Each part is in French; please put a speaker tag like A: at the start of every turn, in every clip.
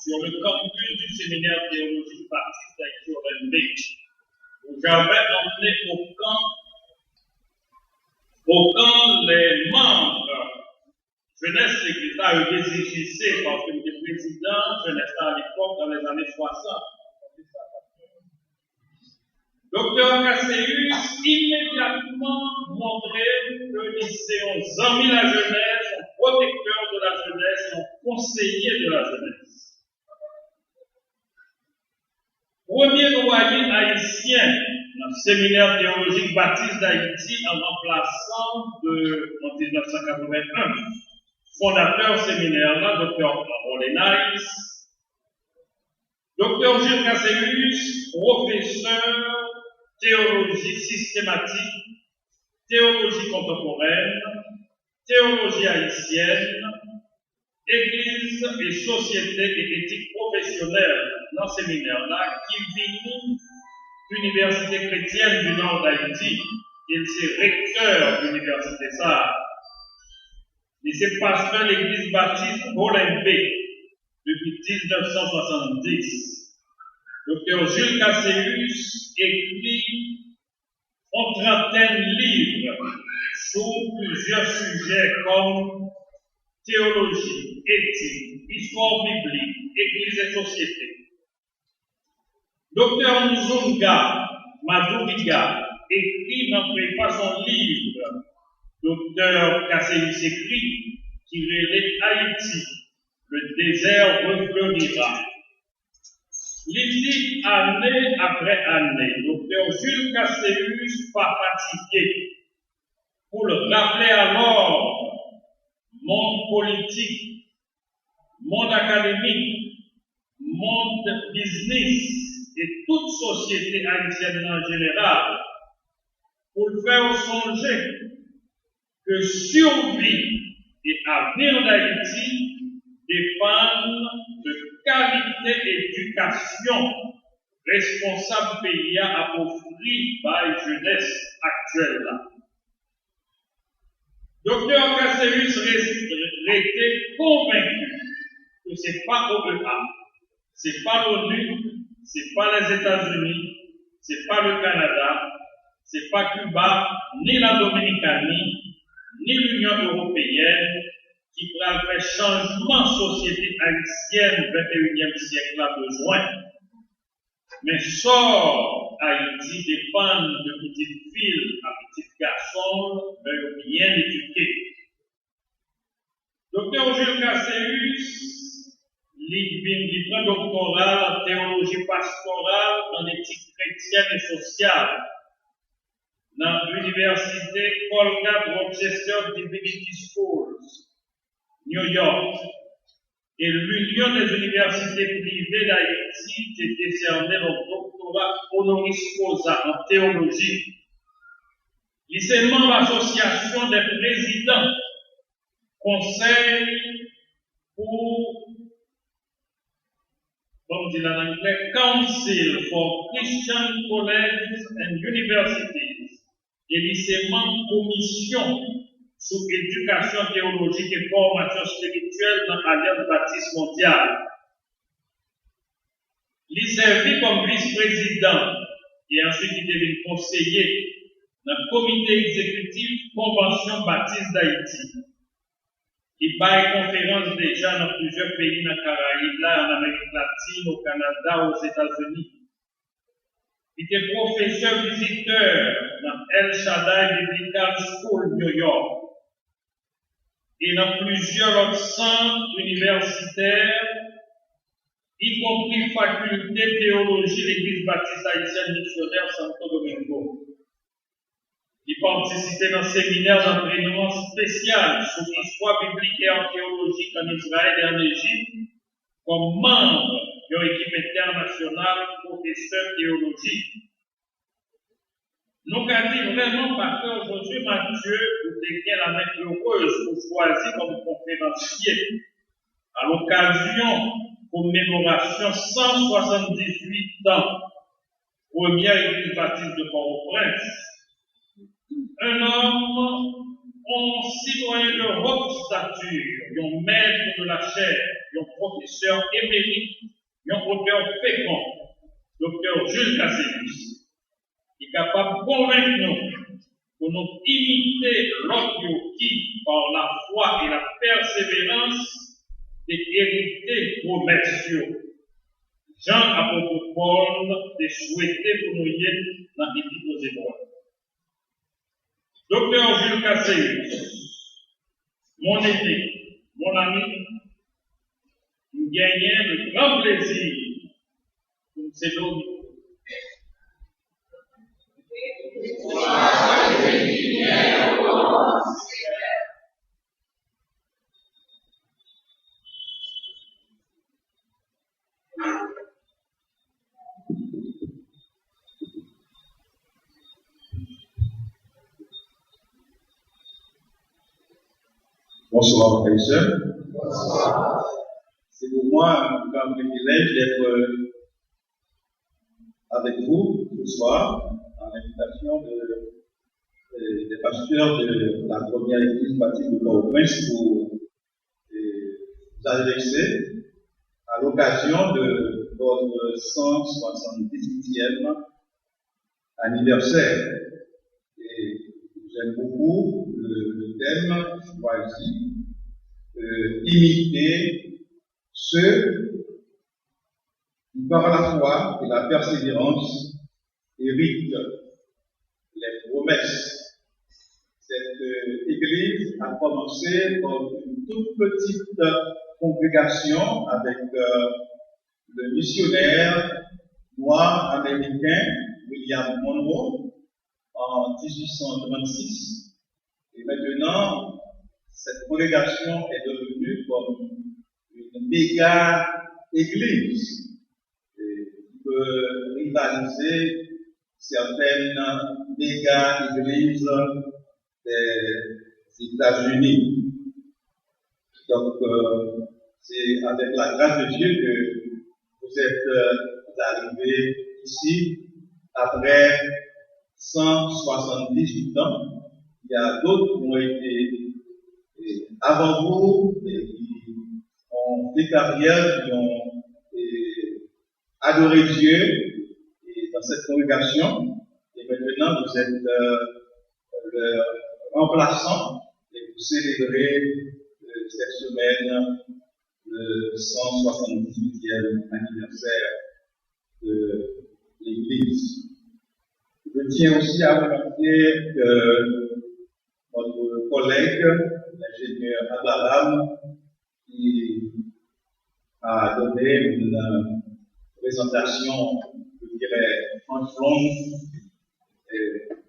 A: sur le campus du séminaire théologique baptiste d'Haïti-Orembe, où j'avais emmené au camp les membres jeunesse l'église a eu des EGC parce que j'étais président jeunesse à l'époque dans les années 60. Docteur Casséus immédiatement montré que nous sommes amis de la jeunesse, protecteurs de la jeunesse, conseillers de la jeunesse. Premier doyen haïtien dans le séminaire théologique baptiste d'Haïti en remplaçant en 1981. Fondateur séminaire là, Dr. Olenaïs, Dr. Gilles Casséus, professeur théologie systématique, théologie contemporaine, théologie haïtienne, église et société et éthique professionnelle dans ce séminaire-là qui vient de l'Université chrétienne du Nord d'Haïti. Il est recteur de l'université ça. Il est pasteur de l'église baptiste olympique depuis 1970. Dr. Gilles Casséus écrit une trentaine de livres sur plusieurs sujets comme théologie, éthique, histoire biblique, église et société. Dr. Nzunga Madoubiga écrit dans préface son livre Dr. Casséus écrit qui relève Haïti, le désert refleurira. L'ici, année après année, Dr. Jules Casséus pas fatigué pour le rappeler alors monde politique, monde académique, monde business et toute société haïtienne en général, pour le faire songer que survie et avenir d'Haïti dépendent de qualité d'éducation responsable pays à offrir par la jeunesse actuelle. Docteur Casséus était convaincu que ce n'est pas OEA, ce n'est pas l'ONU, ce n'est pas les États-Unis, ce n'est pas le Canada, ce n'est pas Cuba, ni la Dominicanie, ni l'Union européenne qui pourra faire changement société haïtienne 21e siècle a besoin. Mais sort Haïti dépend de petites filles à petits garçons bien éduqués. Docteur Jules Casséus, il prend doctorat en théologie pastorale, en éthique chrétienne et sociale dans l'université Colgate Rochester Divinity Schools, New York. Et l'Union des universités privées d'Haïti a décerné le doctorat honoris causa en théologie. Il est membre de l'association des présidents, conseil pour, comme dit en anglais, Council for Christian Colleges and Universities. Et il est membre commission sur éducation théologique et formation spirituelle dans l'Alliance baptiste mondiale. Il servit comme vice-président et ensuite il devient conseiller dans le comité exécutif Convention baptiste d'Haïti. Il bat conférences déjà dans plusieurs pays dans les Caraïbes, là, en Amérique latine, au Canada, aux États-Unis. Il était professeur visiteur dans El Shaddai Biblical School, New York. Et dans plusieurs autres centres universitaires, y compris faculté théologie de l'Église baptiste haïtienne missionnaire Santo Domingo. Il participait dans un séminaire d'entraînement spécial sur l'histoire biblique et archéologique en Israël et en Égypte, comme membre de l'équipe internationale professeur théologique. Nous avons dit vraiment parce que Josué Mathieu était la main heureuse pour choisir comme conférencier à l'occasion commémoration 178 ans, première église baptiste de Port-au-Prince. Un homme un citoyen de haute stature, un maître de la chair, un professeur émérite, un auteur fécond, docteur Jules Cassius, qui est capable de convaincre nous pour nous imiter l'autre qui, par la foi et la persévérance, est hérité promesses. Jean apôtre Paul est souhaité pour nous y dans l'Épître aux Hébreux. Docteur Jules Cassius, mon aîné, mon ami, nous gagnons le grand plaisir pour nous séduire.
B: Bonsoir, frères et sœurs. C'est pour moi un grand privilège d'être avec vous ce soir à l'invitation des pasteurs de la première église baptiste de Port-au-Prince pour vous adresser à l'occasion de votre 178e anniversaire. Et j'aime beaucoup le thème choisi, imiter ceux qui, par la foi et la persévérance, héritent les promesses. Cette église a commencé par une toute petite congrégation avec le missionnaire noir américain William Monroe en 1836. Et maintenant, cette congrégation est devenue comme une méga église qui peut rivaliser certaines méga églises des États-Unis. Donc, c'est avec la grâce de Dieu que vous êtes arrivés ici après 178 ans. Il y a d'autres qui ont été avant vous et qui ont fait carrière, qui ont adoré Dieu et dans cette congrégation. Et maintenant, vous êtes le remplaçant et vous célébrez cette semaine le 178e anniversaire de l'Église. Je tiens aussi à remercier notre collègue, l'ingénieur Abraham, qui a donné une présentation, je dirais, franche-longue,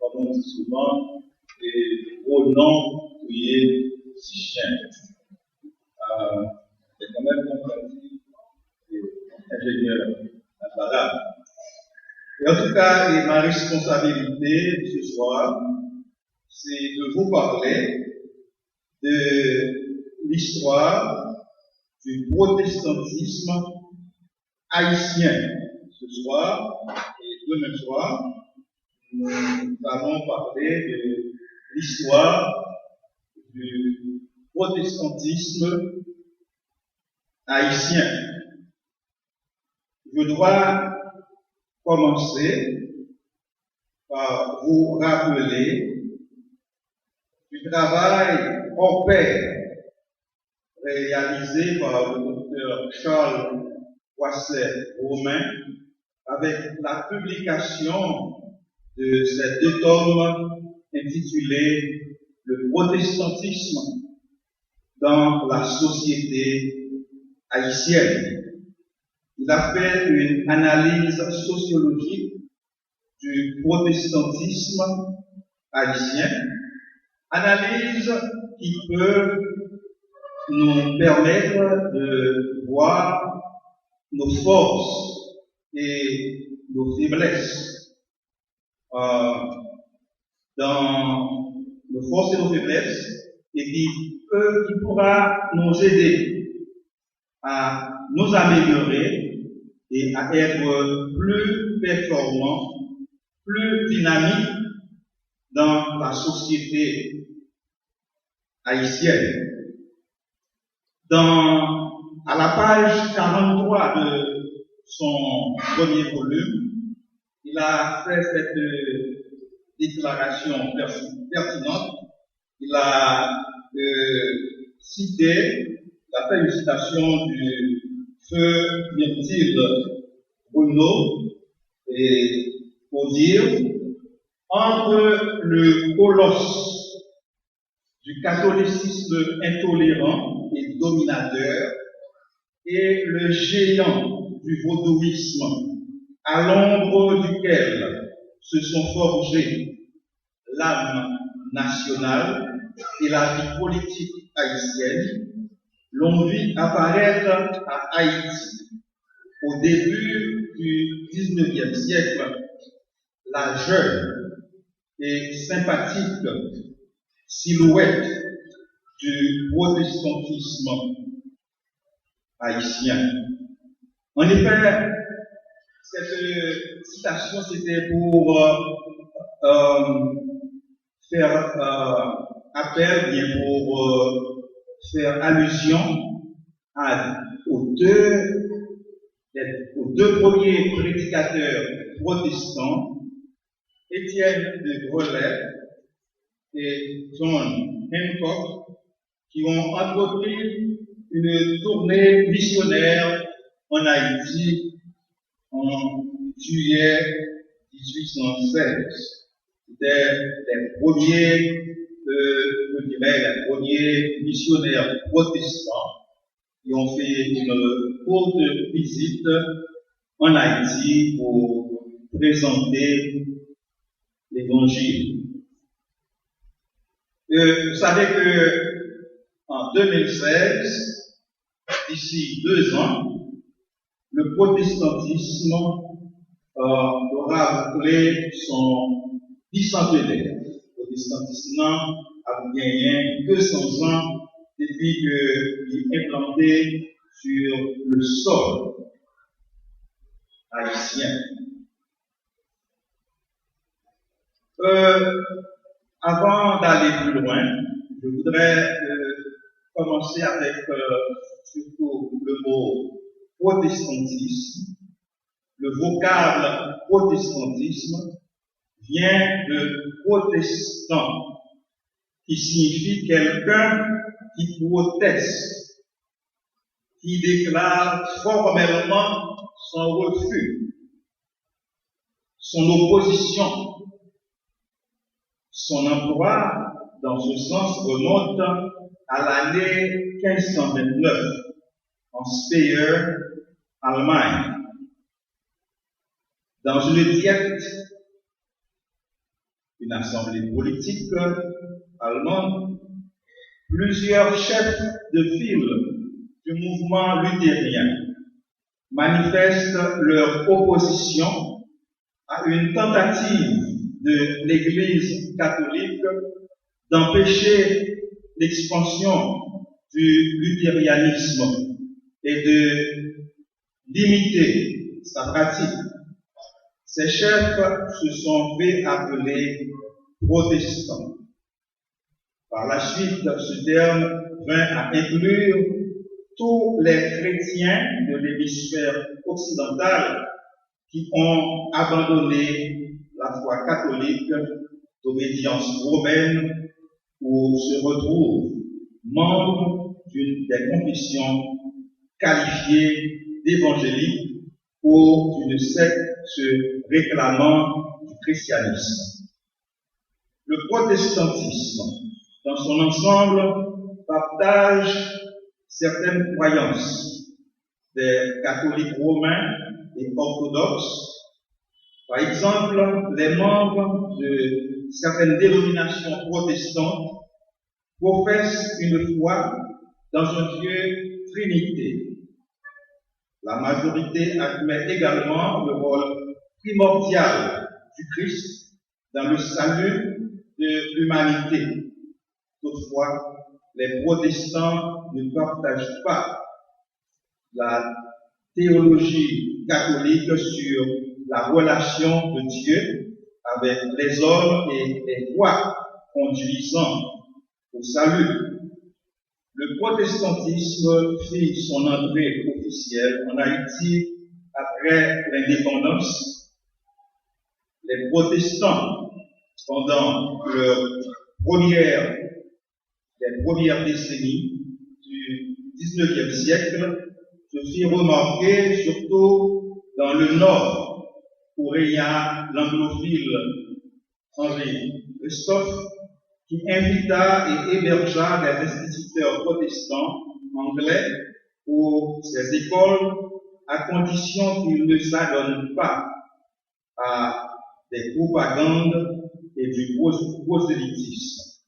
B: comme on dit souvent, des gros noms qui est si chien. C'est quand même compréhensible, ingénieur Abraham. Et en tout cas, ma responsabilité ce soir, c'est de vous parler de l'histoire du protestantisme haïtien. Ce soir et demain soir, nous allons parler de l'histoire du protestantisme haïtien. Je dois commencer par vous rappeler du travail hors pair réalisé par le docteur Charles Poisset-Romain avec la publication de ces deux tomes intitulés Le protestantisme dans la société haïtienne. Il a fait une analyse sociologique du protestantisme haïtien, analyse qui peut nous permettre de voir nos forces et nos faiblesses. Dans nos forces et nos faiblesses, et qui pourra nous aider à nous améliorer et à être plus performants, plus dynamiques dans la société haïtienne. À la page 43 de son premier volume, il a fait cette déclaration pertinente. Il a cité la félicitation du feu Myrtille Bruno, et pour dire, entre le colosse du catholicisme intolérant et dominateur et le géant du vaudouisme à l'ombre duquel se sont forgés l'âme nationale et la vie politique haïtienne, l'on vit apparaître à Haïti au début du XIXe siècle la jeune et sympathique silhouette du protestantisme haïtien. En effet, cette citation, c'était pour faire appel, bien pour faire allusion aux deux premiers prédicateurs protestants, Étienne de Grelais et John Hancock, qui ont entrepris une tournée missionnaire en Haïti en juillet 1816. C'était les premiers missionnaires protestants qui ont fait une courte visite en Haïti pour présenter l'Évangile. Vous savez que en 2016, d'ici 2 ans, le protestantisme aura bouclé son bicentenaire. Le protestantisme a gagné 200 ans depuis qu'il est implanté sur le sol haïtien. Avant d'aller plus loin, je voudrais commencer avec surtout le mot protestantisme. Le vocable protestantisme vient de protestant, qui signifie quelqu'un qui proteste, qui déclare formellement son refus, son opposition. Son emploi, dans ce sens, remonte à l'année 1529, en Speyer, Allemagne. Dans une diète, une assemblée politique allemande, plusieurs chefs de file du mouvement luthérien manifestent leur opposition à une tentative de l'Église catholique d'empêcher l'expansion du luthérianisme et de limiter sa pratique. Ces chefs se sont fait appeler protestants. Par la suite, ce terme vint à inclure tous les chrétiens de l'hémisphère occidental qui ont abandonné la foi catholique d'obédience romaine ou se retrouvent membres d'une des confessions qualifiées d'évangéliques ou d'une secte se réclamant du christianisme. Le protestantisme, dans son ensemble, partage certaines croyances des catholiques romains et orthodoxes. Par exemple, les membres de certaines dénominations protestantes professent une foi dans un Dieu Trinité. La majorité admet également le rôle primordial du Christ dans le salut de l'humanité. Toutefois, les protestants ne partagent pas la théologie catholique sur la relation de Dieu avec les hommes et les voies conduisant au salut. le protestantisme fit son entrée officielle en Haïti après l'indépendance. Les protestants, pendant les premières décennies du XIXe siècle, se firent remarquer surtout dans le Nord, où régna l'anglophile Henri Christophe, qui invita et hébergea des instituteurs protestants anglais pour ces écoles, à condition qu'ils ne s'adonnent pas à des propagandes et du prosélytisme.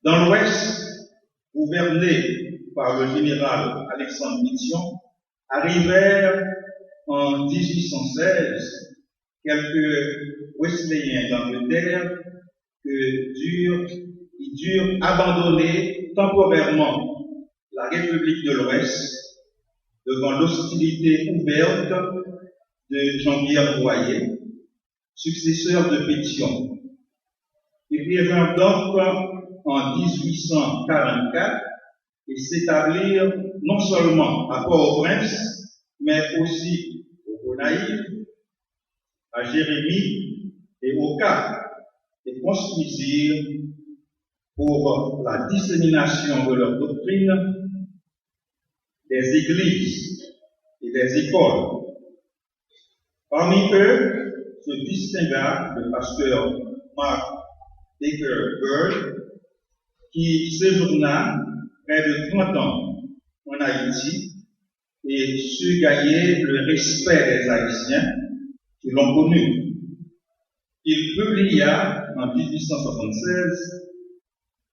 B: Dans l'Ouest, gouverné par le général Alexandre Pétion, arrivèrent en 1816 quelques Wesleyens d'Angleterre qui durent abandonner temporairement la République de l'Ouest devant l'hostilité ouverte de Jean-Pierre Boyer, successeur de Pétion. Ils revinrent donc en 1844 et s'établirent non seulement à Port-au-Prince, mais aussi au Gonaïves, à Jérémie et au Cap, et construisirent pour la dissémination de leur doctrine des églises et des écoles. Parmi eux se distingua le pasteur Mark Baker Bird, qui séjourna près de 30 ans en Haïti et sut gagner le respect des Haïtiens qui l'ont connu. Il publia en 1876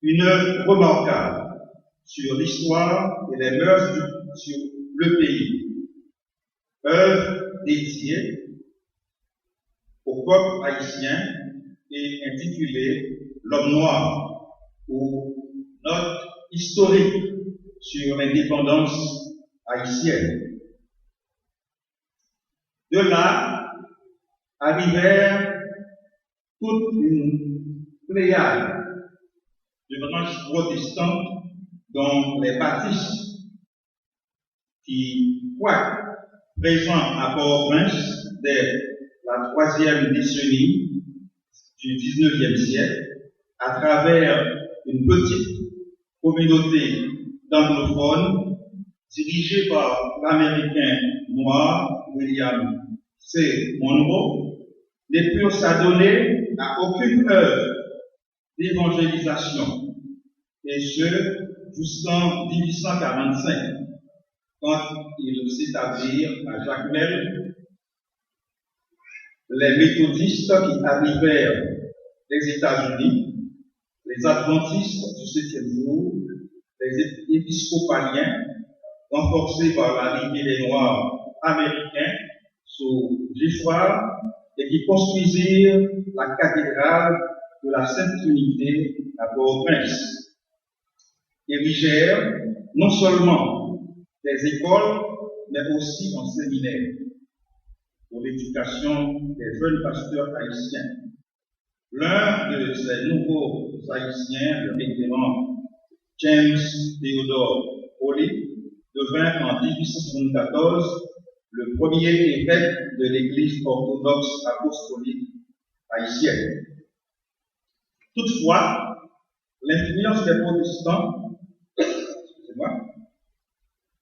B: une œuvre remarquable sur l'histoire et les mœurs sur le pays, œuvre dédiée au peuple haïtien et intitulée L'homme noir, ou note historique sur l'indépendance haïtienne. De là arrivèrent toute une pléiade de branches protestantes, dont les baptistes, qui, présents à Port-au-Prince dès la 3e décennie du XIXe siècle, à travers une petite communauté d'anglophones dirigée par l'Américain noir William C. Monroe, ne purent s'adonner à aucune œuvre d'évangélisation, et ce jusqu'en 1845, quand ils s'établirent à Jacmel. Les méthodistes qui arrivèrent des États-Unis, les adventistes du 7e jour, les épiscopaliens, renforcés par l'arrivée des Noirs américains sous Giffard, et qui construisirent la cathédrale de la Sainte Trinité à Port-au-Prince. Érigèrent non seulement des écoles, mais aussi un séminaire pour l'éducation des jeunes pasteurs haïtiens. L'un de ces nouveaux haïtiens, le vétéran James Theodore Foley, devint en 1874 le premier évêque de l'Église orthodoxe apostolique haïtienne. Toutefois, l'influence des protestants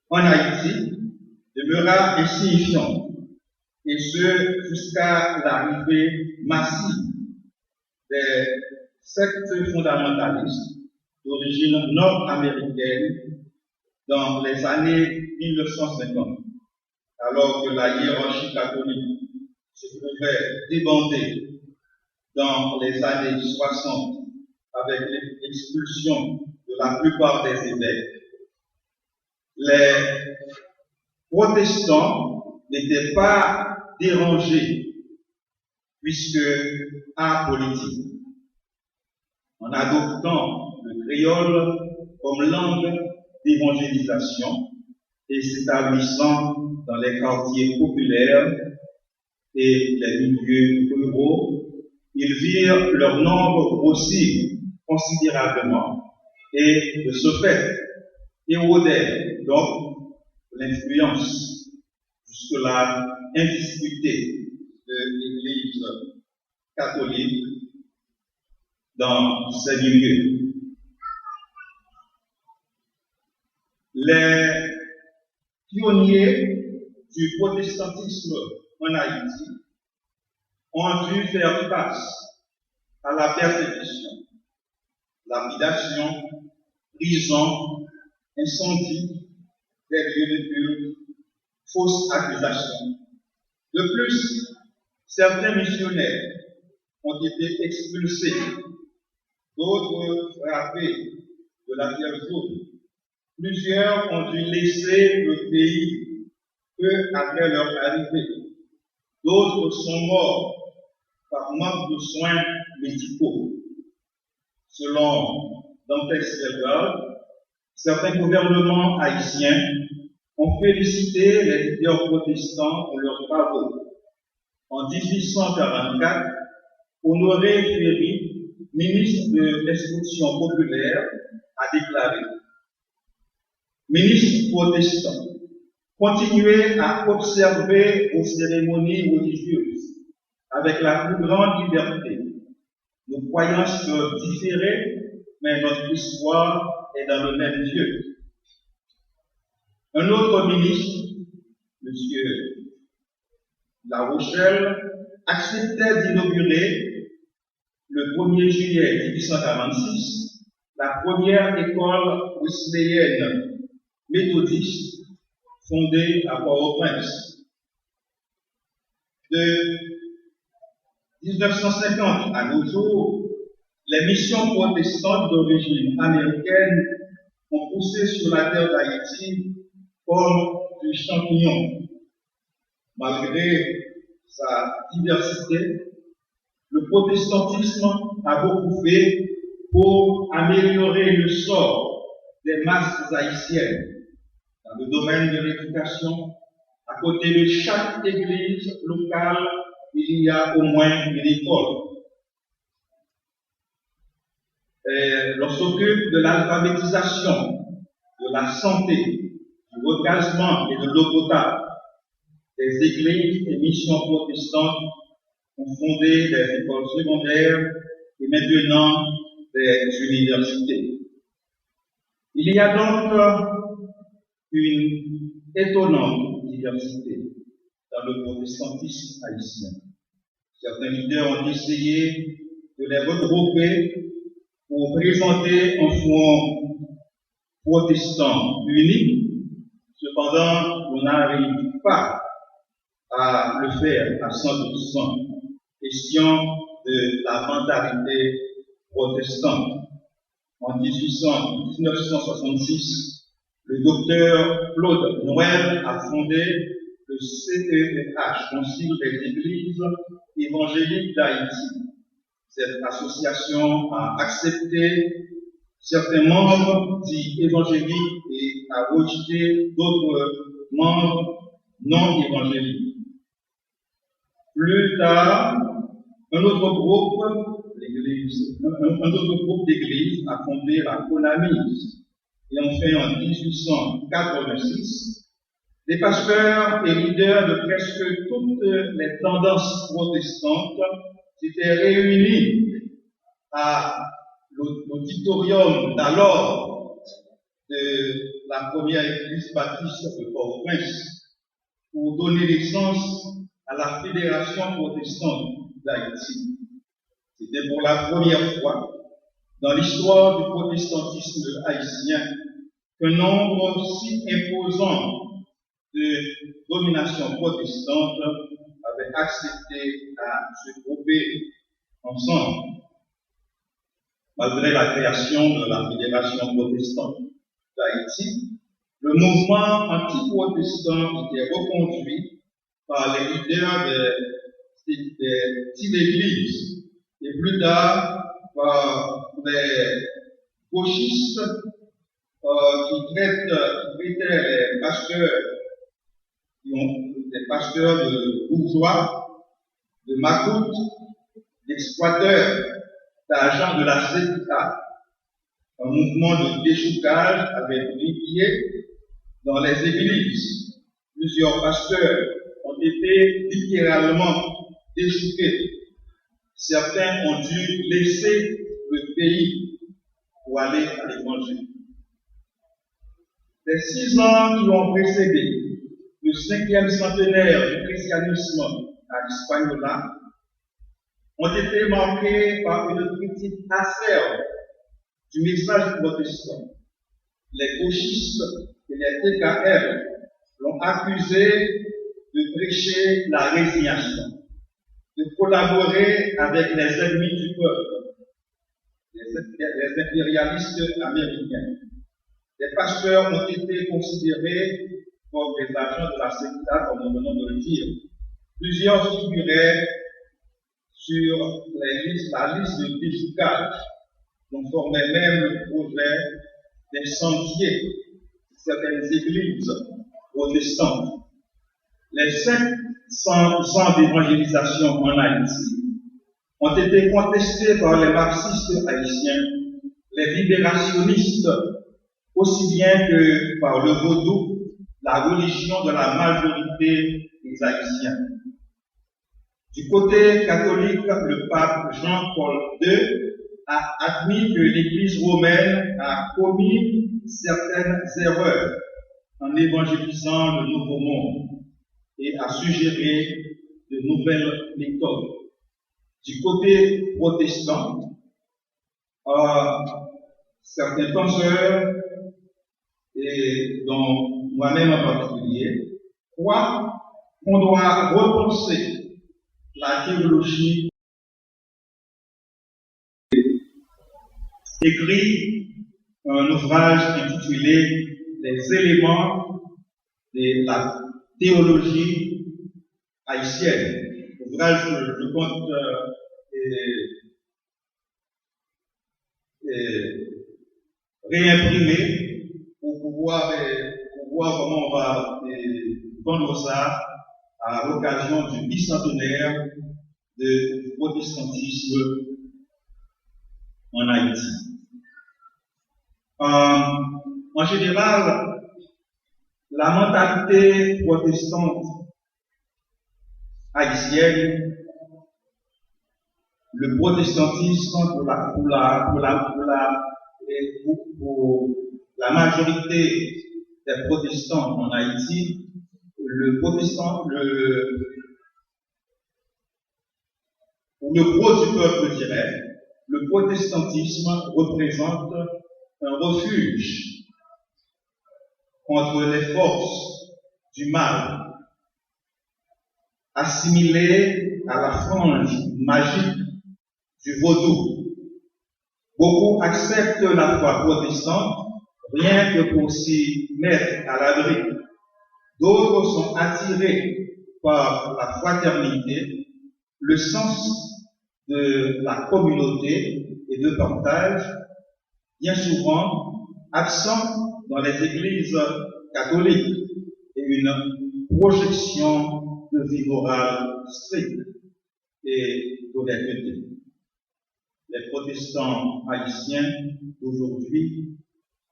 B: en Haïti demeura insignifiante, et ce jusqu'à l'arrivée massive des sectes fondamentalistes d'origine nord-américaine dans les années 1950, alors que la hiérarchie catholique se trouvait débandée dans les années 60 avec l'expulsion de la plupart des évêques. Les protestants n'étaient pas dérangés puisque apolitiques, en adoptant le créole comme langue d'évangélisation et s'établissant dans les quartiers populaires et les milieux ruraux, ils virent leur nombre grossir considérablement et de ce fait érodait donc l'influence jusque-là indiscutée de l'Église catholique dans ces milieux. Les pionniers du protestantisme en Haïti ont dû faire face à la persécution, lapidation, prison, incendie des lieux de culte, fausses accusations. De plus, certains missionnaires ont été expulsés, d'autres frappés de la fièvre jaune. Plusieurs ont dû laisser le pays peu après leur arrivée. D'autres sont morts par manque de soins médicaux. Selon Dante Selgal, certains gouvernements haïtiens ont félicité les leaders protestants pour leurs travaux. En 1844, Honoré Ferry, ministre de l'Instruction populaire, a déclaré: ministre protestant, continuez à observer vos cérémonies religieuses avec la plus grande liberté. Nos croyances peuvent différer, mais notre histoire est dans le même Dieu. Un autre ministre, M. La Rochelle, acceptait d'inaugurer le 1er juillet 1846 la première école wesleyenne méthodiste fondée à Port-au-Prince. De 1950 à nos jours, les missions protestantes d'origine américaine ont poussé sur la terre d'Haïti comme du champignon. Malgré sa diversité, le protestantisme a beaucoup fait pour améliorer le sort des masses haïtiennes. Dans le domaine de l'éducation, à côté de chaque église locale, il y a au moins une école. L'on s'occupe de l'alphabétisation, de la santé, du recasement et de l'eau potable. Des églises et missions protestantes ont fondé des écoles secondaires et maintenant des universités. Il y a donc une étonnante diversité dans le protestantisme haïtien. Certains leaders ont essayé de les regrouper pour présenter un front protestant unique. Cependant, on n'arrive pas à le faire à 100%. Question de la mentalité protestante. En 1966, le docteur Claude Noël a fondé le CEH, Concile des Églises évangéliques d'Haïti. Cette association a accepté certains membres dits évangéliques et a rejeté d'autres membres non évangéliques. Plus tard, un autre groupe d'églises a fondé la Conamise. Et enfin, en 1886, les pasteurs et leaders de presque toutes les tendances protestantes s'étaient réunis à l'auditorium d'alors de la première église baptiste de Port-au-Prince pour donner naissance à la Fédération protestante d'Haïti. C'était pour la première fois dans l'histoire du protestantisme haïtien qu'un nombre si imposant de domination protestante avait accepté à se grouper ensemble. Malgré la création de la Fédération protestante d'Haïti, le mouvement anti-protestant était reconduit par les leaders des petites églises et plus tard par les gauchistes qui traitaient les pasteurs de bourgeois, de macoutes, d'exploiteurs, d'agents de la CETA. Un mouvement de déchoucage avait pris pied dans les églises. Plusieurs pasteurs ont été littéralement déchouqués. Certains ont dû laisser le pays pour aller à l'évangile. Les 6 ans qui ont précédé le 5e centenaire du christianisme à Hispaniola ont été marqués par une critique acerbe du message protestant. Les gauchistes et les TKR l'ont accusé de prêcher la résignation, de collaborer avec les ennemis du peuple, les impérialistes américains. Les pasteurs ont été considérés comme des agents de la secta, comme nous venons de le dire. Plusieurs figuraient sur la liste de déchoucage, dont formait même le projet d'incendier certaines églises protestantes. Les 500 ans d'évangélisation en Haïti ont été contestés par les marxistes haïtiens, les libérationnistes, aussi bien que par le vaudou, la religion de la majorité des Haïtiens. Du côté catholique, le pape Jean-Paul II a admis que l'Église romaine a commis certaines erreurs en évangélisant le Nouveau Monde et a suggéré de nouvelles méthodes. Du côté protestant, certains penseurs, et dont moi-même en particulier, croient qu'on doit repenser la théologie. Écrit un ouvrage intitulé Les éléments de la théologie haïtienne. Ouvrage que je compte réimprimer pour pouvoir voir comment on va vendre ça à l'occasion du bicentenaire du protestantisme en Haïti. En général, la mentalité protestante haïtienne, le protestantisme pour la majorité des protestants en Haïti, le gros du peuple dirait, le protestantisme représente un refuge contre les forces du mal, assimilé à la frange magique du vaudou. Beaucoup acceptent la foi protestante rien que pour s'y mettre à l'abri. D'autres sont attirés par la fraternité, le sens de la communauté et de partage, bien souvent absent dans les églises catholiques, et une projection de vie morale stricte et d'honnêteté. Les protestants haïtiens d'aujourd'hui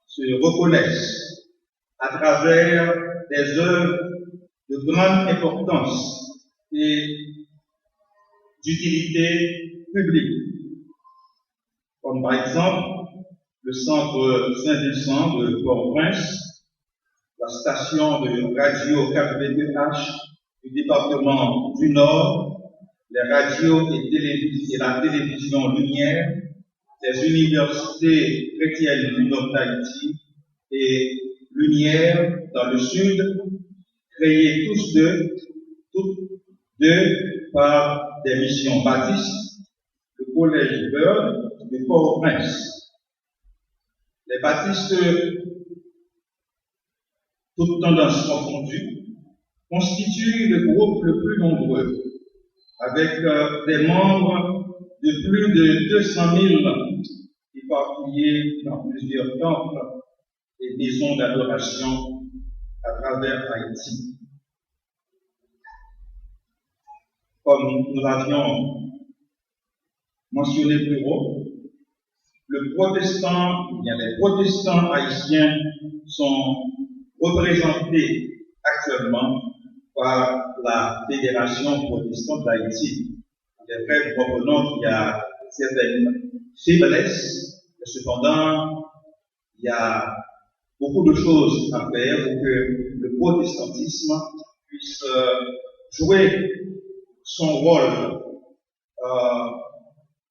B: se reconnaissent à travers des œuvres de grande importance et d'utilité publique, comme par exemple le centre Saint-Vincent de Port-au-Prince, la station de radio 4V2H du département du Nord, les radios et la télévision Lumière, les universités chrétiennes du Nord d'Haïti et Lumière dans le Sud, créés toutes deux par des missions baptistes, le collège Bird de Port-au-Prince. Les baptistes, toutes tendances confondues, constituent le groupe le plus nombreux, avec des membres de plus de 200 000 éparpillés dans plusieurs temples et maisons d'adoration à travers Haïti. Comme nous l'avions mentionné plus haut, les protestants haïtiens sont représentés actuellement par la Fédération protestante d'Haïti. Il est vrai, nous comprenons qu'il y a certaines faiblesses, mais cependant, il y a beaucoup de choses à faire pour que le protestantisme puisse jouer son rôle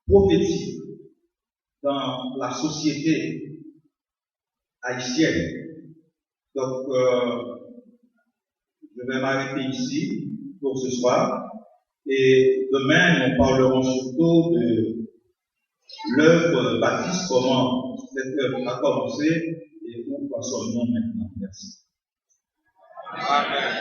B: prophétique dans la société haïtienne. Donc, je vais m'arrêter ici pour ce soir. Et demain, nous parlerons surtout de l'œuvre baptiste, comment cette œuvre a commencé et où en sommes-nous maintenant. Merci. Amen.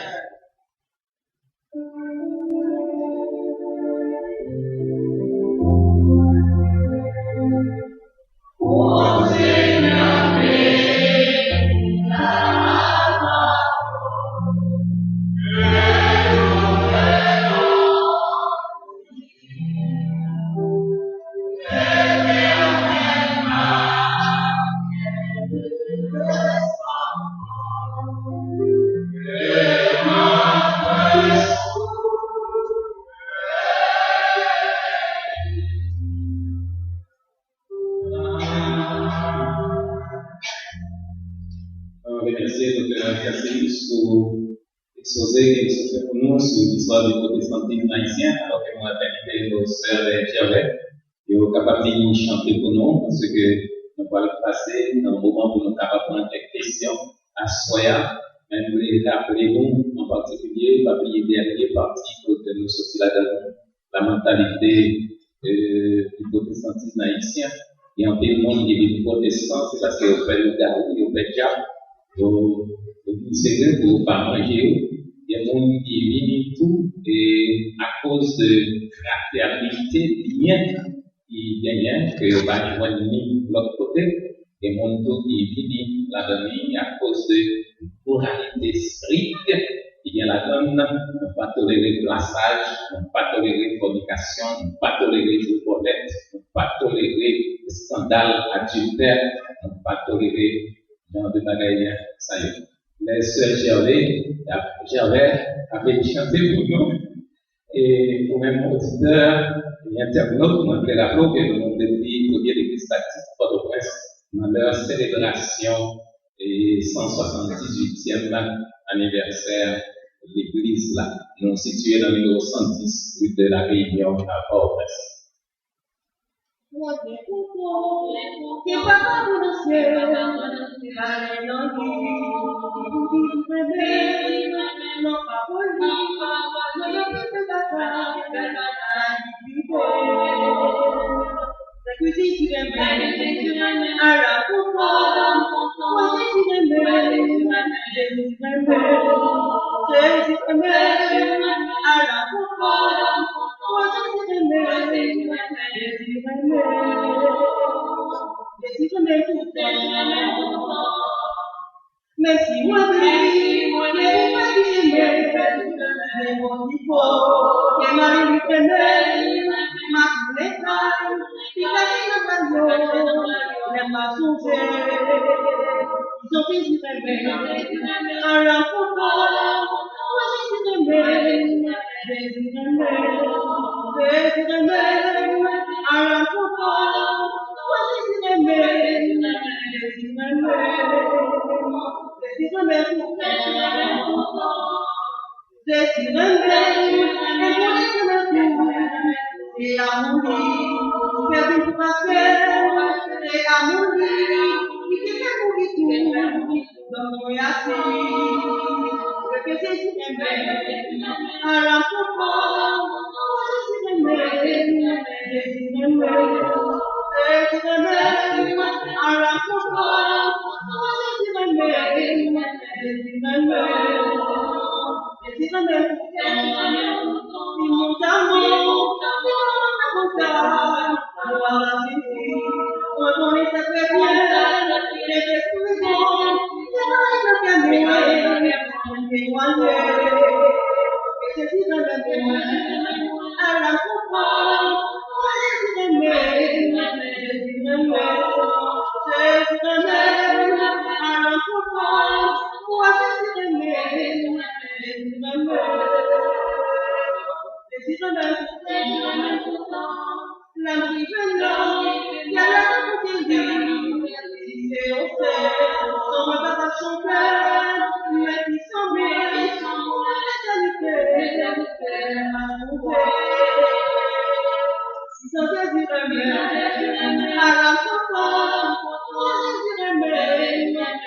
C: Sur l'histoire du protestantisme haïtien, alors que nous avons invité nos sœurs Gervais, et nous sommes capables de chanter pour nous, parce que nous allons passer dans un moment où nous sommes capables de prendre quelques questions à Soya, mais nous voulons rappeler nous, en particulier, la dernière partie que nous sommes là-dedans, la mentalité du protestantisme haïtien, et en fait, le monde qui est protestant, c'est parce qu'on fait le garou, on fait le diable, c'est que vous ne pas manger. Il y a des gens qui vivent tout et à cause de fraternité, lien qui gagne, que vous va joindre de l'autre côté, et mon tout qui vit là-dedans à cause de moralité stricte, il y a là-dedans, on ne pas tolérer le plaçage, on ne pas tolérer la fornication, on ne pas tolérer le volette, on ne pas tolérer le scandale adultère, on ne pas tolérer le genre de bagaille, ça y est. Les sœurs Gervais avaient chanté pour nous. Et pour même auditeurs et internautes, nous avons rappelé que nous avons depuis l'église baptiste Port-au-Prince dans leur célébration et 178e anniversaire de l'église là. Nous sommes situés dans le numéro 110 rue de la Réunion à Port-au-Prince.
D: Mais si moi je moi I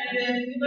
D: Desde